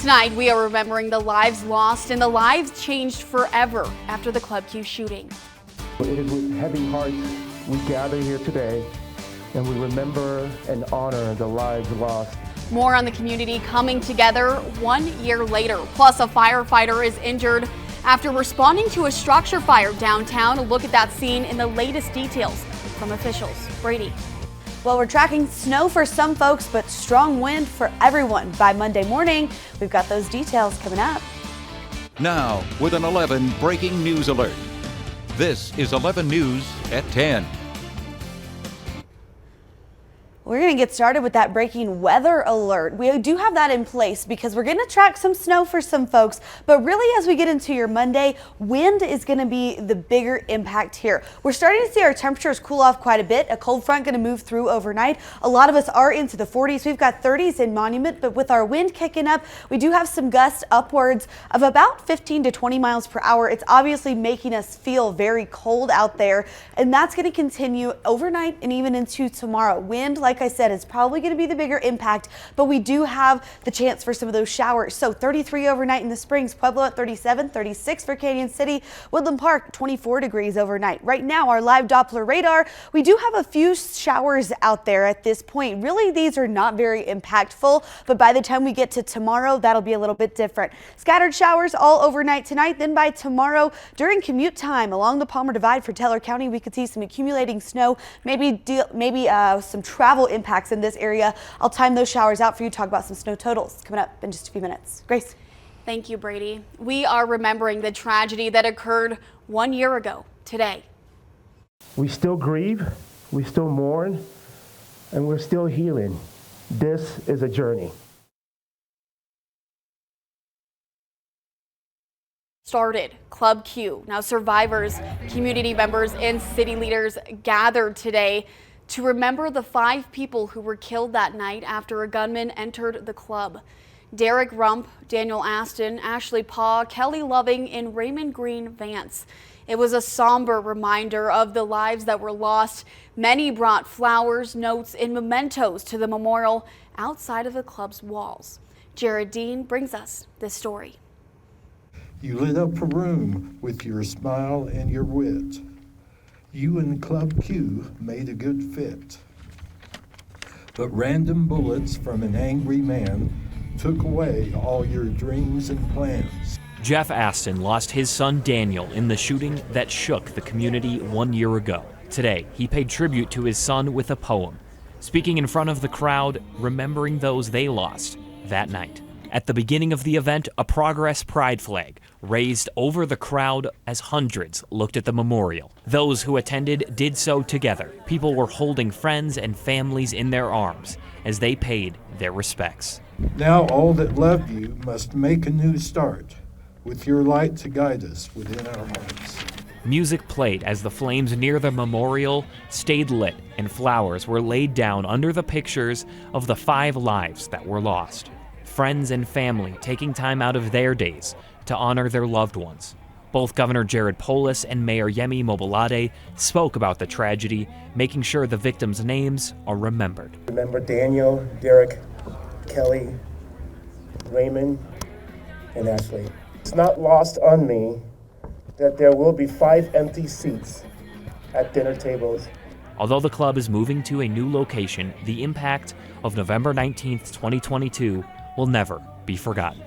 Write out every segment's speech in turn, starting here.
Tonight, we are remembering the lives lost and the lives changed forever after the Club Q shooting. It is with heavy hearts we gather here today, and we remember and honor the lives lost. More on the community coming together 1 year later. Plus, a firefighter is injured after responding to a structure fire downtown. A look at that scene in the latest details from officials. Brady. Well, we're tracking snow for some folks, but strong wind for everyone by Monday morning. We've got those details coming up. Now, with an 11 breaking news alert. This is 11 News at 10. We're going to get started with that breaking weather alert. We do have that in place because we're going to track some snow for some folks. But really, as we get into your Monday, wind is going to be the bigger impact here. We're starting to see our temperatures cool off quite a bit. A cold front going to move through overnight. A lot of us are into the 40s. We've got 30s in Monument, but with our wind kicking up, we do have some gusts upwards of about 15 to 20 miles per hour. It's obviously making us feel very cold out there, and that's going to continue overnight and even into tomorrow. Wind, like I said, is probably going to be the bigger impact, but we do have the chance for some of those showers. So 33 overnight in the Springs, Pueblo at 37, 36 for Canyon City, Woodland Park 24 degrees overnight. Right now, our live Doppler radar, we do have a few showers out there at this point. Really, these are not very impactful, but by the time we get to tomorrow, that'll be a little bit different. Scattered showers all overnight tonight. Then by tomorrow, during commute time along the Palmer Divide for Teller County, we could see some accumulating snow, maybe some travel impacts in this area. I'll time those showers out for you, talk about some snow totals coming up in just a few minutes. Grace. Thank you, Brady. We are remembering the tragedy that occurred 1 year ago today. We still grieve, we still mourn, and we're still healing. This is a journey. Started Club Q. Now survivors, community members, and city leaders gathered today to remember the 5 people who were killed that night after a gunman entered the club. Derek Rump, Daniel Aston, Ashley Paw, Kelly Loving, and Raymond Green Vance. It was a somber reminder of the lives that were lost. Many brought flowers, notes, and mementos to the memorial outside of the club's walls. Jared Dean brings us this story. You lit up a room with your smile and your wit. You and Club Q made a good fit. But random bullets from an angry man took away all your dreams and plans. Jeff Aston lost his son Daniel in the shooting that shook the community 1 year ago. Today, he paid tribute to his son with a poem, speaking in front of the crowd, remembering those they lost that night. At the beginning of the event, a Progress Pride flag raised over the crowd as hundreds looked at the memorial. Those who attended did so together. People were holding friends and families in their arms as they paid their respects. Now all that love you must make a new start, with your light to guide us within our hearts. Music played as the flames near the memorial stayed lit and flowers were laid down under the pictures of the 5 lives that were lost. Friends and family taking time out of their days to honor their loved ones. Both Governor Jared Polis and Mayor Yemi Mobolade spoke about the tragedy, making sure the victims' names are remembered. Remember Daniel, Derek, Kelly, Raymond, and Ashley. It's not lost on me that there will be 5 empty seats at dinner tables. Although the club is moving to a new location, the impact of November 19th, 2022 will never be forgotten.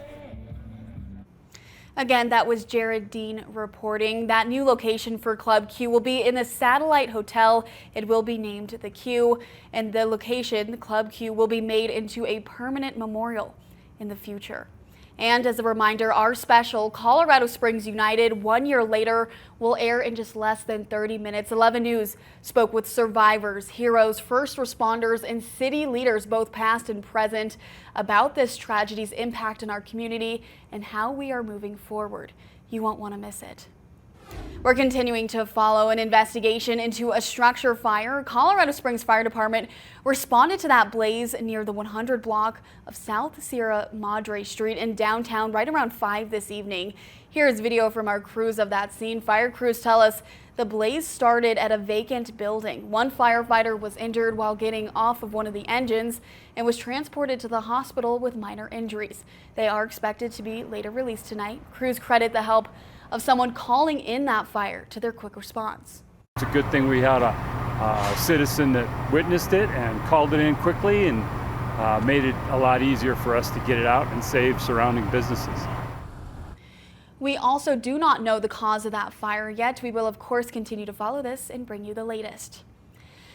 Again, that was Jared Dean reporting. That new location for Club Q will be in the Satellite Hotel. It will be named the Q, and the location, the Club Q, will be made into a permanent memorial in the future. And as a reminder, our special Colorado Springs United 1 year later will air in just less than 30 minutes. 11 News spoke with survivors, heroes, first responders, and city leaders, both past and present, about this tragedy's impact on our community and how we are moving forward. You won't want to miss it. We're continuing to follow an investigation into a structure fire. Colorado Springs Fire Department responded to that blaze near the 100 block of South Sierra Madre Street in downtown right around 5 this evening. Here's video from our crews of that scene. Fire crews tell us the blaze started at a vacant building. One firefighter was injured while getting off of one of the engines and was transported to the hospital with minor injuries. They are expected to be later released tonight. Crews credit the help of someone calling in that fire to their quick response. It's a good thing we had a citizen that witnessed it and called it in quickly and made it a lot easier for us to get it out and save surrounding businesses. We also do not know the cause of that fire yet. We will, of course, continue to follow this and bring you the latest.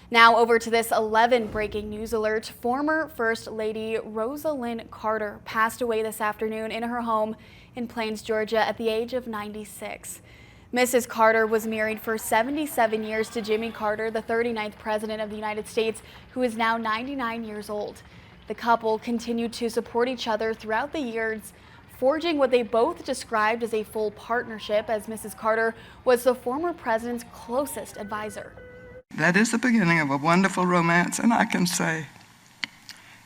Now over to this 11 breaking news alert. Former First Lady Rosalind Carter passed away this afternoon in her home in Plains, Georgia at the age of 96. Mrs. Carter was married for 77 years to Jimmy Carter, the 39th President of the United States, who is now 99 years old. The couple continued to support each other throughout the years, forging what they both described as a full partnership, as Mrs. Carter was the former president's closest advisor. That is the beginning of a wonderful romance, and I can say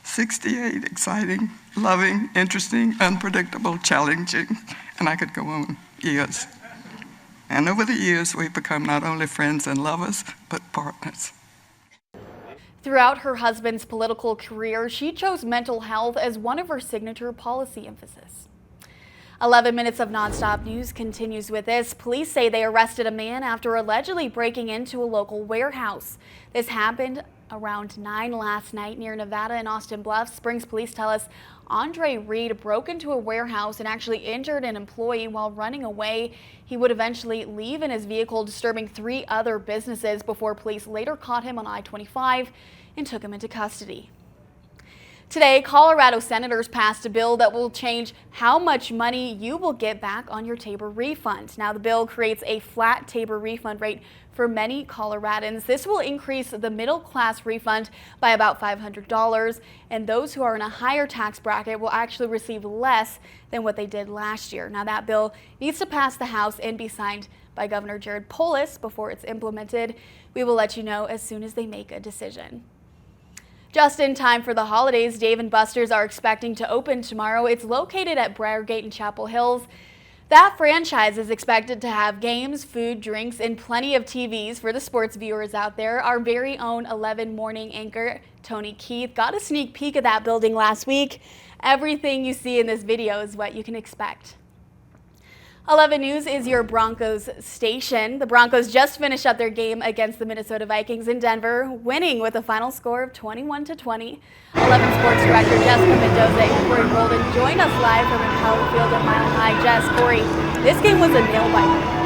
68, exciting, loving, interesting, unpredictable, challenging, and I could go on years. And over the years, we've become not only friends and lovers, but partners. Throughout her husband's political career, she chose mental health as one of her signature policy emphasis. 11 minutes of nonstop news continues with this. Police say they arrested a man after allegedly breaking into a local warehouse. This happened around 9 last night near Nevada and Austin Bluffs. Springs police tell us Andre Reed broke into a warehouse and actually injured an employee while running away. He would eventually leave in his vehicle, disturbing 3 other businesses before police later caught him on I-25 and took him into custody. Today, Colorado senators passed a bill that will change how much money you will get back on your Tabor refund. Now, the bill creates a flat Tabor refund rate for many Coloradans. This will increase the middle class refund by about $500, and those who are in a higher tax bracket will actually receive less than what they did last year. Now, that bill needs to pass the House and be signed by Governor Jared Polis before it's implemented. We will let you know as soon as they make a decision. Just in time for the holidays, Dave & Buster's are expecting to open tomorrow. It's located at Briargate and Chapel Hills. That franchise is expected to have games, food, drinks, and plenty of TVs for the sports viewers out there. Our very own 11 morning anchor, Tony Keith, got a sneak peek of that building last week. Everything you see in this video is what you can expect. 11 News is your Broncos station. The Broncos just finished up their game against the Minnesota Vikings in Denver, winning with a final score of 21-20. 11 Sports Director Jessica Mendoza and Corey Golden join us live from Empower Field at Mile High. Jess, Corey, this game was a nail-biter.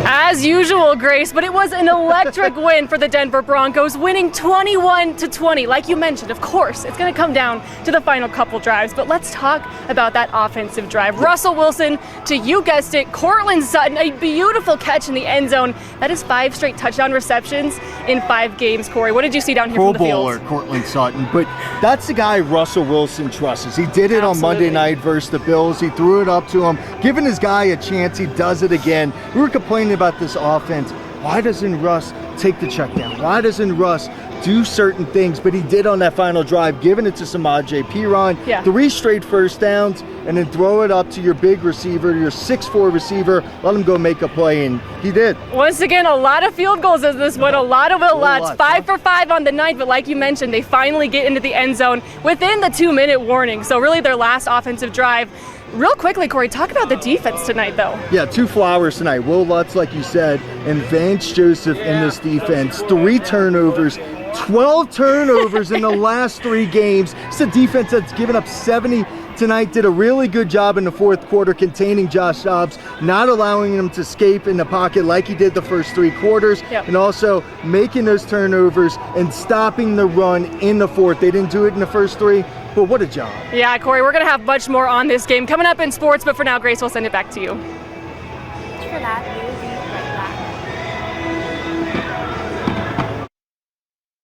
As usual, Grace, but it was an electric win for the Denver Broncos, winning 21-20. Like you mentioned, of course, it's going to come down to the final couple drives, but let's talk about that offensive drive. Russell Wilson to, you guessed it, Courtland Sutton, a beautiful catch in the end zone. That is 5 straight touchdown receptions in 5 games. Corey, what did you see down here from the field? Pro Bowler, Courtland Sutton, but that's the guy Russell Wilson trusts. He did it on Monday night versus the Bills. He threw it up to him, giving his guy a chance. He does it again. We were complaining about this offense. Why doesn't Russ take the check down? Why doesn't Russ do certain things? But he did on that final drive, giving it to Samaje Perine. 3 straight first downs, and then throw it up to your big receiver, your 6'4" receiver, let him go make a play, and he did. Once again, a lot of field goals as this one, a lot of lots. 5 for 5 on the night, but like you mentioned, they finally get into the end zone within the 2-minute warning. So really their last offensive drive. Real quickly, Corey, talk about the defense tonight, though. Yeah, 2 flowers tonight. Will Lutz, like you said, and Vance Joseph in this defense. 3 turnovers, 12 turnovers in the last 3 games. It's a defense that's given up 70 tonight. Did a really good job in the 4th quarter containing Josh Dobbs, not allowing him to escape in the pocket like he did the first 3 quarters, and also making those turnovers and stopping the run in the 4th. They didn't do it in the first 3. But what a job. Yeah, Corey, we're going to have much more on this game coming up in sports, but for now, Grace, we'll send it back to you. For that,